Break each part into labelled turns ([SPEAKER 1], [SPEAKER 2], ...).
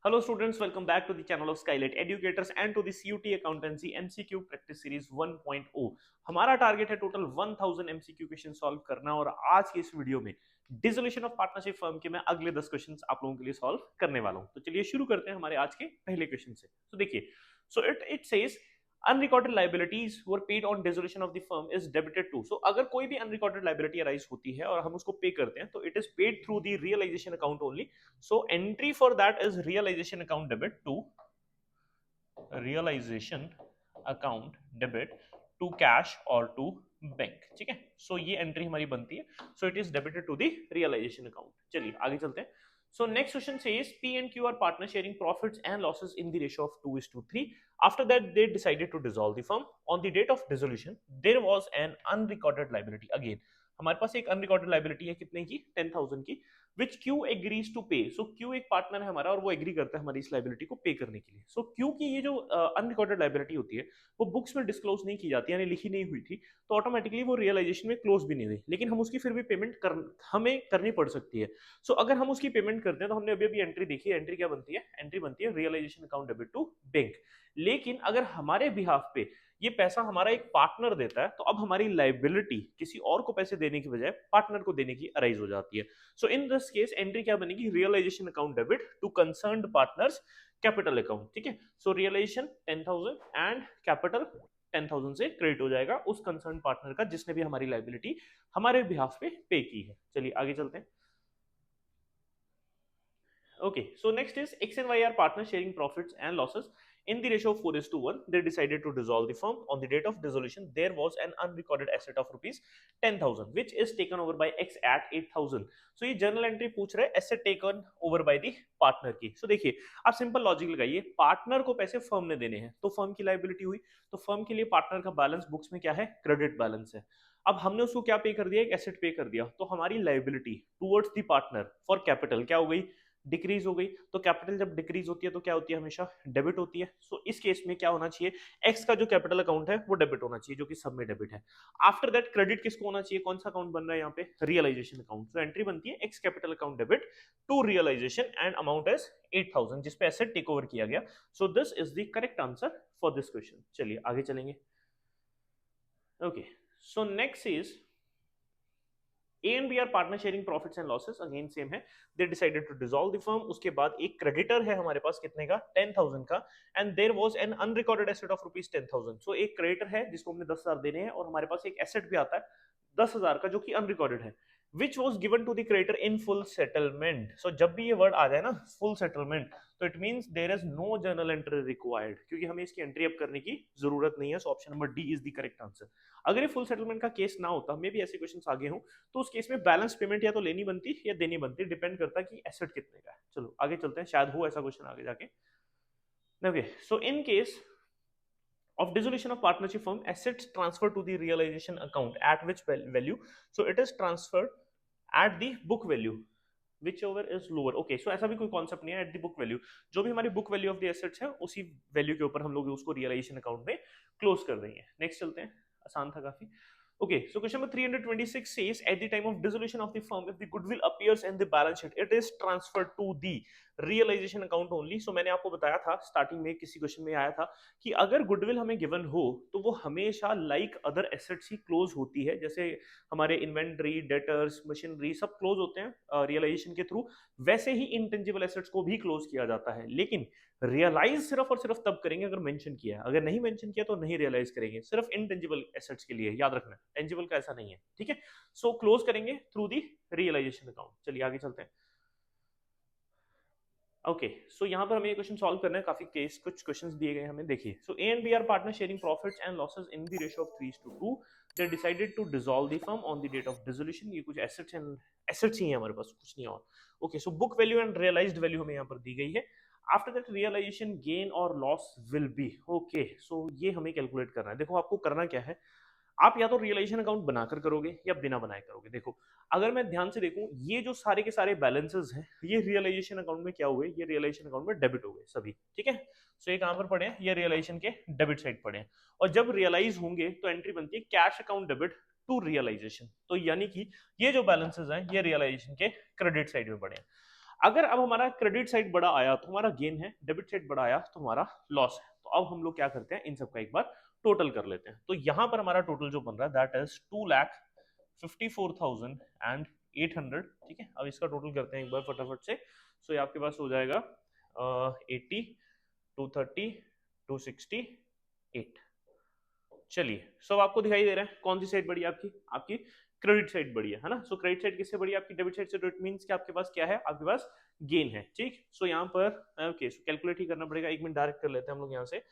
[SPEAKER 1] Hello students, welcome back to the channel of Skylight Educators and to the CUT Accountancy MCQ Practice Series 1.0। हमारा target है total 1000 MCQ question solve करना और आज की इस video में डिसोल्यूशन ऑफ पार्टनरशिप फर्म के मैं अगले 10 क्वेश्चंस आप लोगों के लिए सॉल्व करने वाला हूं। तो चलिए शुरू करते हैं हमारे आज के पहले क्वेश्चन से। तो देखिए, so it says unrecorded liabilities were paid on dissolution of the firm is debited to. So अगर कोई भी अनरिकॉर्डेड लाइबिलिटी अराइज होती है और हम उसको पे करते हैं तो it is paid through the realisation account only. So entry for that is realization account debit to realization account debit to cash or to bank. ठीक है, सो ये एंट्री हमारी बनती है। So it is debited to the realisation account. चलिए आगे चलते हैं। So next question says P and Q are partners sharing profits and losses in the ratio of 2:3. After that, they decided to dissolve the firm. On the date of dissolution, there was an unrecorded liability. Again, हमारे पास एक unrecorded liability है कितने की? 10,000 की, विच Q agrees to पे। सो Q एक partner है हमारा और वो एग्री करता है हमारी इस लाइबिलिटी को पे करने के लिए। सो क्यू की ये जो अनरिकॉर्डेड लाइबिलिटी होती है वो बुक्स में डिस्क्लोज नहीं की जाती, यानी लिखी नहीं हुई थी, तो ऑटोमेटिकली वो रियलाइजेशन में क्लोज भी नहीं हुई, लेकिन हम उसकी फिर भी पेमेंट हमें करनी पड़ सकती है। सो अगर हम उसकी पेमेंट करते हैं तो हमने अभी अभी एंट्री देखी है, एंट्री क्या बनती है? एंट्री बनती है realisation account debit to bank. लेकिन अगर हमारे बिहाफ पे ये पैसा हमारा एक पार्टनर देता है तो अब हमारी लाइबिलिटी किसी और को पैसे देने की बजाय पार्टनर को देने की अराइज हो जाती है। So in this case entry क्या बनेगी? Realisation account debit to concerned partners capital account. ठीक है, सो रियलाइजेशन 10,000 एंड कैपिटल 10,000 से क्रेडिट हो जाएगा उस कंसर्न पार्टनर का जिसने भी हमारी लाइबिलिटी हमारे बिहाफ पे की है। चलिए आगे चलते हैं। Okay, so next is X and Y are partners sharing profits and losses in the ratio of 4:1. They decided to dissolve the firm. On the date of dissolution, there was an unrecorded asset of rupees 10,000, which is taken over by X at 8,000. So ये journal entry पूछ रहे हैं asset taken over by the partner की। So देखिए, आप simple logic लगाइए, partner को पैसे फर्म ने देने हैं तो फर्म की लाइबिलिटी हुई, तो फर्म के लिए पार्टनर का बैलेंस बुक्स में क्या है? क्रेडिट बैलेंस है। अब हमने उसको क्या पे कर दिया? एक एसेट पे कर दिया, तो हमारी liability towards the partner for capital क्या हो गई? डिक्रीज हो गई। तो कैपिटल जब डिक्रीज होती है तो क्या होती है? हमेशा डेबिट होती है। सो इस केस में क्या होना चाहिए? एक्स का जो कैपिटल अकाउंट है वो डेबिट होना चाहिए, जो कि सब में डेबिट है। आफ्टर दैट क्रेडिट किसको होना चाहिए? कौन सा अकाउंट बन रहा है यहाँ पे? Realisation account. सो एंट्री बनती है X capital account debit to realisation and amount is 8,000, जिसपे एसेट टेक ओवर किया गया। So this is the correct answer for this question. चलिए आगे चलेंगे। Okay, so next is A and B are partner sharing profits and losses, again same है। They decided to dissolve the firm. उसके बाद एक creditor है हमारे पास कितने का? 10,000 का, and there was an unrecorded asset of rupees 10,000। So एक क्रेडिटर है जिसको हमने 10,000 देने हैं और हमारे पास एक एसेट भी आता है 10,000 का जो कि अनरिकॉर्डेड है, which was given to the creditor in full settlement. So जब भी ये वर्ड आ जाए ना फुल सेटलमेंट, तो it means there is no journal entry required, क्योंकि हमें इसकी एंट्री अब करने की जरूरत नहीं है। So option number D is the correct answer. अगर ये फुल सेटलमेंट का केस ना होता, मे भी ऐसे क्वेश्चन आगे हो, तो उस केस में बैलेंस पेमेंट या तो लेनी बनती या देनी बनती, डिपेंड करता कि एसेट कितने का है। चलो आगे चलते हैं, शायद हो ऐसा क्वेश्चन आगे जाके। Okay, so in case of dissolution of partnership firm, assets transferred to the realization account at which value? So it is transferred at the book value, whichever is lower. Okay, so ऐसा भी कोई concept नहीं है at the book value, जो भी हमारी book value of the assets है उसी वैल्यू के ऊपर हम लोग उसको रियलाइजेशन अकाउंट में क्लोज कर देंगे। नेक्स्ट चलते हैं, आसान था काफी। Okay, so question number 326 says at the time of dissolution of the firm, if the goodwill appears in the balance sheet, it is transferred to the realization account only. So मैंने आपको बताया था starting में, किसी question में आया था कि अगर गुडविल हमें गिवन हो तो वो हमेशा लाइक अदर एसेट्स ही क्लोज होती है। जैसे हमारे इन्वेंट्री, डेटर्स, मशीनरी सब क्लोज होते हैं रियलाइजेशन के थ्रू, वैसे ही इंटेंजिबल एसेट्स को भी क्लोज किया जाता है। लेकिन रियलाइज सिर्फ और सिर्फ तब करेंगे अगर मेंशन किया है, अगर नहीं मेंशन किया तो नहीं रियलाइज करेंगे, सिर्फ इनटेंजिबल एसेट्स के लिए, याद रखना। टेंजिबल का ऐसा नहीं है, ठीक है। सो क्लोज करेंगे थ्रू दी रियलाइजेशन अकाउंट। चलिए आगे चलते हैं। ओके, सो यहाँ पर हमें ये क्वेश्चन सॉल्व करना है, काफी केस कुछ क्वेश्चंस दिए गए हमें। देखिए, so A and B are partners sharing profits and losses in the ratio of 3:2। They decided to dissolve the firm on the date of dissolution. ये कुछ एसेट्स ही है हमारे पास, कुछ नहीं और। Okay, so book value and realised value हमें यहाँ पर दी गई है। आफ्टर दैट रियलाइजेशन गेन और loss will be. Okay, so ये हमें कैलकुलेट करना है। देखो आपको करना क्या है, आप या तो रियलाइजेशन अकाउंट बनाकर करोगे या बिना बनाए करोगे। देखो, अगर मैं ध्यान से देखूं, ये जो सारे के सारे बैलेंसेस हैं ये रियलाइजेशन अकाउंट में क्या हुए? ये रियलाइजेशन अकाउंट में डेबिट हो गए सभी, ठीक है। सो ये कहां पर पड़े हैं? ये रियलाइजेशन के डेबिट साइड पड़े हैं। और जब रियलाइज होंगे तो एंट्री बनती है cash account debit to realisation. तो यानी कि ये जो बैलेंसेस हैं ये रियलाइजेशन के क्रेडिट साइड में पड़े हैं। अगर अब हमारा क्रेडिट साइड बड़ा आया तो हमारा गेन है, डेबिट साइड बड़ा आया तो हमारा लॉस है। तो अब हम लोग क्या करते हैं, इन सबका एक बार टोटल कर लेते हैं। तो यहां पर हमारा टोटल जो बन रहा है दैट इज 2,54,800। ठीक है, अब इसका टोटल करते हैं एक बार फटाफट से। सो ये आपके पास हो जाएगा 80, 230, 268। चलिए, सब आपको दिखाई दे रहा है कौन सी साइड बड़ी है आपकी, आपकी क्रेडिट साइड बड़ी है ना। सो क्रेडिट साइड किससे बड़ी है आपकी, डेबिट साइड से। तो इट मींस कि आपके पास क्या है, आपके पास गेन है। ठीक, सो यहाँ पर ओके, सो कैलकुलेट ही करना पड़ेगा, एक मिनट डायरेक्ट कर लेते हैं हम लोग यहाँ से।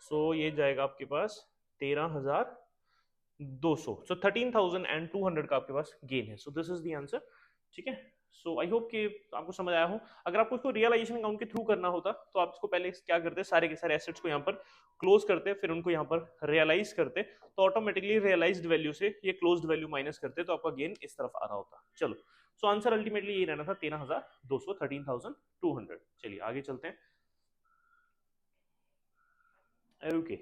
[SPEAKER 1] सो ये जाएगा आपके पास 13,200, सो 13,200 का आपके पास गेन है। सो दिस इज द आंसर। ठीक है, सो आई होप कि आपको समझ आया हो। अगर आपको इसको रियलाइजेशन अकाउंट के थ्रू करना होता तो आप इसको पहले क्या करते, सारे के सारे एसेट्स को यहाँ पर क्लोज करते, फिर उनको यहाँ पर रियलाइज करते, तो ऑटोमेटिकली रियलाइज्ड वैल्यू से ये क्लोज्ड वैल्यू माइनस करते, तो आपका गेन इस तरफ आ रहा होता। चलो, सो आंसर अल्टीमेटली ये रहना था 13,200, 13,200। चलिए आगे चलते हैं। ओके,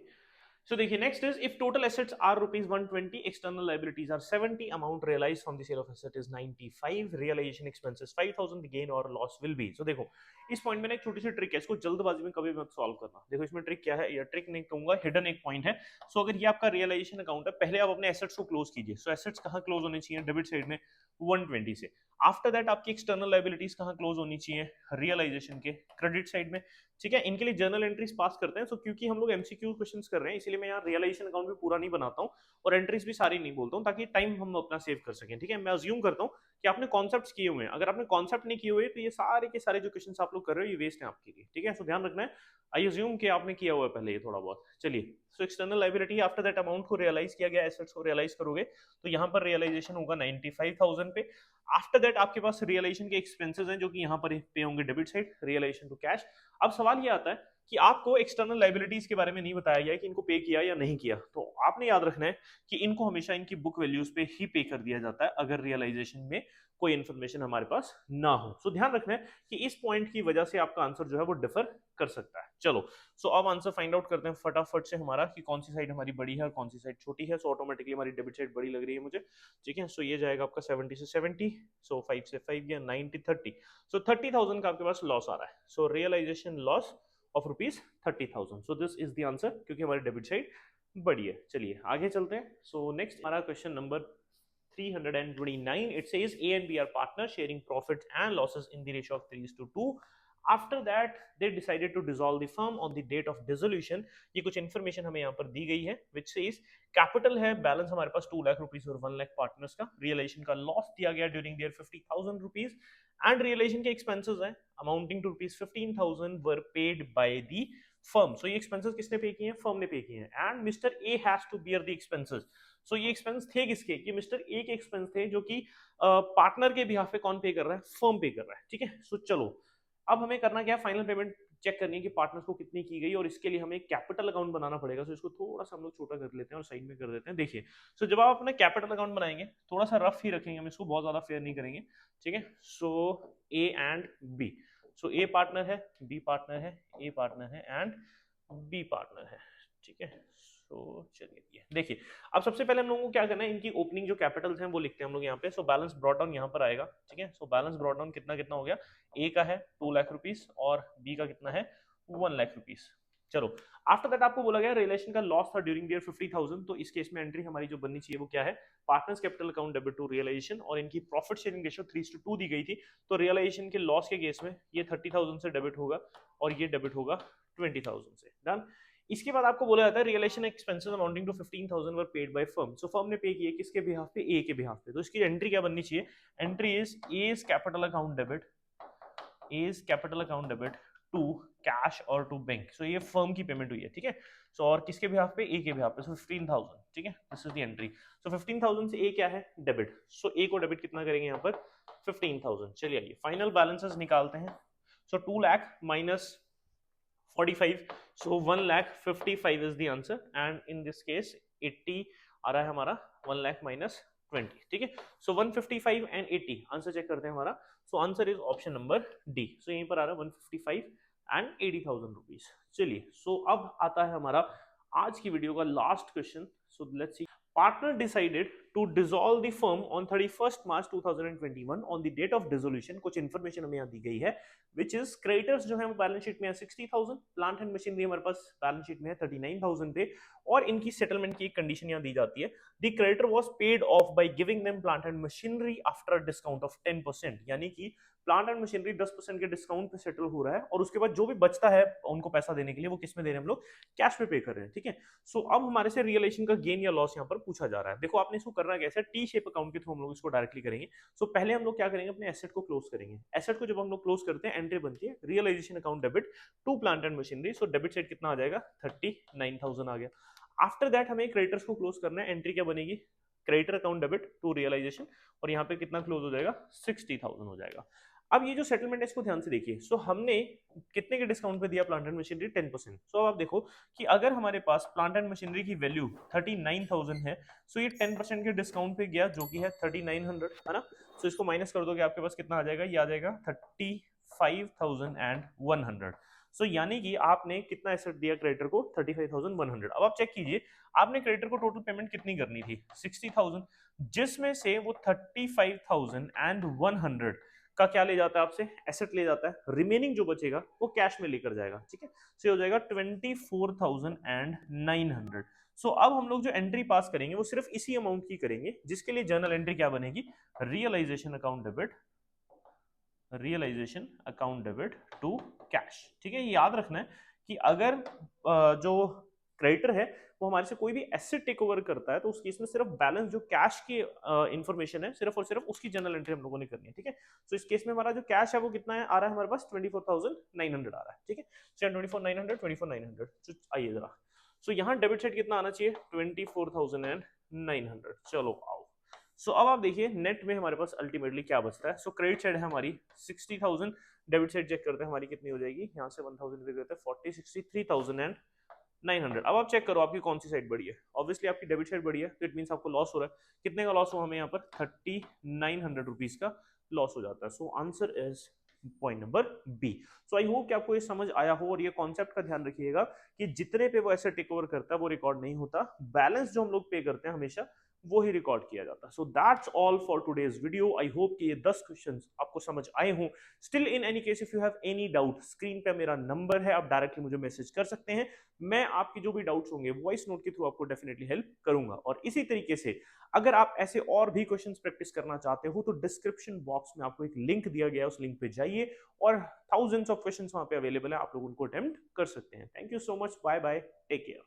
[SPEAKER 1] so देखिए next is if total assets are rupees 120, external liabilities are 70, amount realized from the sale of asset is 95, realization expenses 5,000, the gain or loss will be। so देखो इस पॉइंट में ना एक छोटी सी ट्रिक है, इसको जल्दबाजी में कभी मत सॉल्व करना। देखो इसमें ट्रिक क्या है, या ट्रिक नहीं कहूंगा, हिडन एक पॉइंट है। सो अगर ये आपका रियलाइजेशन अकाउंट है, पहले आप अपने एसेट्स को क्लोज कीजिए। सो एसेट्स कहाँ क्लोज होने चाहिए, डेबिट साइड में 120 से। आफ्टर दैट आपकी एक्सटर्नल लाइबिलिटीज कहाँ क्लोज होनी चाहिए, रियलाइजेशन के क्रेडिट साइड में। ठीक है, इनके लिए जर्नल एंट्रीज पास करते हैं। सो क्योंकि हम लोग एमसीक्यू क्वेश्चंस कर रहे हैं, इसलिए मैं यहाँ रियलाइजेशन अकाउंट भी पूरा नहीं बनाता हूँ और एंट्रीज भी सारी नहीं बोलता हूँ, ताकि टाइम हम अपना सेव कर सकें। ठीक है, मैं अज्यूम करता हूँ कि आपने कॉन्सेप्ट्स किए हुए हैं। अगर आपने कॉन्सेप्ट नहीं किए हुए तो ये सारे के सारे जो क्वेश्चंस आप लोग कर रहे हो ये वेस्ट है आपके लिए। ठीक है, सो ध्यान रखना है। आई अज्यूम कि आपने किया हुआ है पहले ये थोड़ा बहुत। चलिए, so external liability after that amount को रियलाइज किया गया, एसेट्स को रियलाइज करोगे तो यहाँ पर रियलाइजेशन होगा 95,000 पे। आफ्टर दैट आपके पास रियलाइजेशन के एक्सपेंसेस हैं जो कि यहाँ पर पे होंगे debit side, realisation to cash. अब सवाल ये आता है कि आपको एक्सटर्नल लाइबिलिटीज के बारे में नहीं बताया गया कि इनको पे किया या नहीं किया, तो आपने याद रखना है कि इनको हमेशा इनकी बुक वैल्यूज पे ही पे कर दिया जाता है अगर रियलाइजेशन में कोई इन्फॉर्मेशन हमारे पास ना हो। सो ध्यान रखना है कि इस पॉइंट की वजह से आपका आंसर जो है वो डिफर कर सकता है। चलो, सो अब आंसर फाइंड आउट करते हैं फटाफट से हमारा कि कौन सी साइड हमारी बड़ी है और कौन सी साइड छोटी है। सो ऑटोमेटिकली हमारी डेबिट साइड बड़ी लग रही है मुझे। ठीक है, सो ये जाएगा आपका 70 से 70, सो 5 से 5 या 90 30। सो 30,000 का आपके पास लॉस आ रहा है। So realisation loss of rupees 30,000। So this is the answer, क्योंकि हमारी डेबिट साइड बड़ी है। चलिए आगे चलते हैं। सो नेक्स्ट हमारा question number 329, it says A and B are partners sharing profits and losses in the ratio of 3:2. After that they decided to dissolve the firm on the date of dissolution। ये कुछ information हमें यहाँ पर दी गई है, which says capital है balance हमारे पास 2 लाख रुपीज और 1 लाख पार्टनर्स का। रियलाइजेशन का लॉस दिया गया during there 50,000 rupees and realisation के एक्सपेंसेस हैं amounting to rupees 15,000 were paid by the firm. So ये एक्सपेंसेस किसने पे किए हैं, फर्म ने पे किए हैं। And mister A has to bear the expenses. So ये एक्सपेंस थे किसके, कि मिस्टर ए के एक्सपेंस थे, जो कि पार्टनर के बिहाफ पे कौन पे कर रहा है, फर्म पे कर रहा है। ठीक है, सो चलो अब हमें करना क्या, फाइनल पेमेंट चेक करनी है कि पार्टनर्स को कितनी की गई, और इसके लिए हमें कैपिटल अकाउंट बनाना पड़ेगा। सो इसको थोड़ा सा हम लोग छोटा कर लेते हैं और साइड में कर देते हैं। देखिए, सो जब आप अपना कैपिटल अकाउंट बनाएंगे थोड़ा सा रफ ही रखेंगे, हम इसको बहुत ज्यादा फेयर नहीं करेंगे। ठीक है, so A and B. So A partner है, बी पार्टनर है, ए पार्टनर है एंड बी पार्टनर है। ठीक है, सो चलिए देखिए, अब सबसे पहले हम लोगों को क्या करना है, इनकी ओपनिंग जो कैपिटल्स हैं वो लिखते हैं हम लोग यहाँ पे। सो बैलेंस ब्रॉट डाउन यहाँ पर आएगा। ठीक है, सो बैलेंस ब्रॉट डाउन कितना कितना हो गया, ए का है 2 लाख रुपीस और बी का कितना है 1 लाख रुपीस। चलो, आफ्टर दैट आपको बोला गया रिलेशन का लॉस था ड्यूरिंग ईयर 50,000। तो इस केस में एंट्री हमारी जो बननी चाहिए वो क्या है, partners capital account debit to realisation, और इनकी प्रॉफिट शेयरिंग रेशियो 3:2 दी गई थी। तो रियलाइजेशन के लॉस के केस में ये 30,000 से डेबिट होगा और ये डेबिट होगा 20,000 से। डन। इसके बाद आपको बोला जाता है realisation expenses amounting to 15,000 were paid by firm. So firm ने पे किए किसके बिहाफ पे, ए के बिहाफ पे। तो इसकी एंट्री क्या बननी चाहिए, entry is as capital account debit, as capital account debit to cash और टू बैंक। सो ये फर्म की पेमेंट हुई है। ठीक है, सो और किसके बिहाफ पे, ए के बिहाफ पे। सो 15,000। ठीक है, दिस इज द एंट्री। सो 15,000 से ए क्या है, डेबिट। सो ए को डेबिट कितना करेंगे यहाँ पर, 15,000। चलिए आइए फाइनल बैलेंसेस निकालते हैं। सो 2 lakh minus 45, so 1,55,000 is the answer, and in this case 80 आ रहा है हमारा 1 लाख माइनस 20। ठीक है, सो 155 एंड 80 आंसर चेक करते हैं हमारा। So answer is option number D. So यहीं पर आ रहा है 155 एंड 80,000 रुपीज। चलिए, सो अब आता है हमारा आज की वीडियो का last question. So let's see, partner decided to dissolve the firm on 31st March 2021 on the date of dissolution. कुछ इन्फॉर्मेशन हमें यहाँ दी गई है, विच इज क्रेडिटर्स जो है वो बैलेंस शीट में है 60,000, प्लांट एंड मशीनरी हमारे पास बैलेंस शीट में है 39,000 पे, और इनकी सेटलमेंट की एक कंडीशन यहाँ दी जाती है, the creditor was paid of by giving them plant and machinery after a discount of 10%, यानी कि प्लांट एंड मशीनरी 10% के डिस्काउंट पे सेटल हो रहा है, और उसके बाद जो भी बचता है उनको पैसा देने के लिए वो किस में दे रहे हैं हम लोग, कैश में पे कर रहे हैं, ठीक है। सो अब हमारे से रियलाइजेशन का गेन या लॉस यहाँ पर पूछा जा रहा है। देखो आपने इसको करना कैसे, टी शेप अकाउंट के थ्रू हम लोग इसको डायरेक्टली करेंगे। सो पहले हम लोग क्या करेंगे, अपने एसेट को क्लोज करेंगे। एसेट को जब हम लोग क्लोज करते हैं, एंट्री बनती है realisation account debit to plant and machinery. So debit side कितना आ जाएगा, 39,000 आ गया। आफ्टर दैट हमें क्रेडिटर्स को क्लोज करना है, एंट्री क्या बनेगी, creditor account debit to realisation, और यहाँ पे कितना क्लोज हो जाएगा, 60,000 हो जाएगा। अब ये जो सेटलमेंट है इसको ध्यान से देखिए। सो हमने कितने के डिस्काउंट पे दिया प्लांट एंड मशीनरी, 10%। सो अब आप देखो कि अगर हमारे पास प्लांट एंड मशीनरी की वैल्यू 39,000 है, सो ये 10% के डिस्काउंट पे गया जो कि है 3900, है ना। सो इसको माइनस कर दोगे आपके पास कितना आ जाएगा, ये आ जाएगा 35,100। सो यानी कि आपने कितना एसेट दिया क्रेडिटर को, 35,100। अब आप चेक कीजिए आपने क्रेडिटर को टोटल पेमेंट कितनी करनी थी, 60,000, जिसमें से वो 35,100 का क्या ले जाता है आपसे, एसेट ले जाता है, रिमेनिंग जो बचेगा वो कैश में लेकर जाएगा, ठीक है। सो हो जाएगा 24,900। सो अब हम लोग जो एंट्री पास करेंगे वो सिर्फ इसी अमाउंट की करेंगे, जिसके लिए जर्नल एंट्री क्या बनेगी, realisation account debit, realisation account debit to cash, ठीक है। ये याद रखना है कि अगर जो क्रेडिटर है वो हमारे से कोई भी एसेट टेक ओवर करता है, तो उस केस में सिर्फ बैलेंस जो कैश की इंफॉर्मेशन है सिर्फ और सिर्फ उसकी जर्नल एंट्री हम लोगों ने करनी है, ठीक है। तो इस केस में हमारा जो कैश है वो कितना है, आ रहा है हमारे पास 24,900 आ रहा है, ठीक है। 24,900 24,900। आइए जरा, सो यहाँ डेबिट साइड कितना आना चाहिए, 24,900। चलो आओ। सो अब आप देखिए नेट में हमारे पास अल्टीमेटली क्या बचता है। सो क्रेडिट साइड है हमारी 60,000, डेबिट साइड चेक करते हैं हमारी कितनी हो जाएगी, यहाँ से 1000 करते हैं 40, 63,900। अब आप चेक करो आपकी कौन सी साइड बढ़ी है, ऑब्वियसली आपकी डेबिट साइड बढ़ी है, तो इट मींस आपको लॉस हो रहा है। कितने का लॉस हुआ हमें यहाँ पर, 3900 रुपीज का लॉस हो जाता है। So answer is point number B. So I hope कि आपको ये समझ आया हो, और ये कॉन्सेप्ट का ध्यान रखिएगा कि जितने पे वो ऐसे टेक ओवर करता है वो रिकॉर्ड नहीं होता, बैलेंस जो हम लोग पे करते हैं हमेशा वो ही रिकॉर्ड किया जाता है। So that's all for today's video. I hope कि ये 10 क्वेश्चंस आपको समझ आए हों। Still in any case if you have any doubt, screen पे मेरा नंबर है, आप डायरेक्टली मुझे मैसेज कर सकते हैं। मैं आपकी जो भी डाउट्स होंगे वॉइस नोट के थ्रू आपको डेफिनेटली हेल्प करूंगा। और इसी तरीके से अगर आप ऐसे और भी क्वेश्चंस प्रैक्टिस करना चाहते हो तो डिस्क्रिप्शन बॉक्स में आपको एक लिंक दिया गया है, उस लिंक पे जाइए और थाउजेंड्स ऑफ क्वेश्चंस वहां पे अवेलेबल है, आप लोग उनको अटेम्प्ट कर सकते हैं। Thank you so much, bye bye, take care.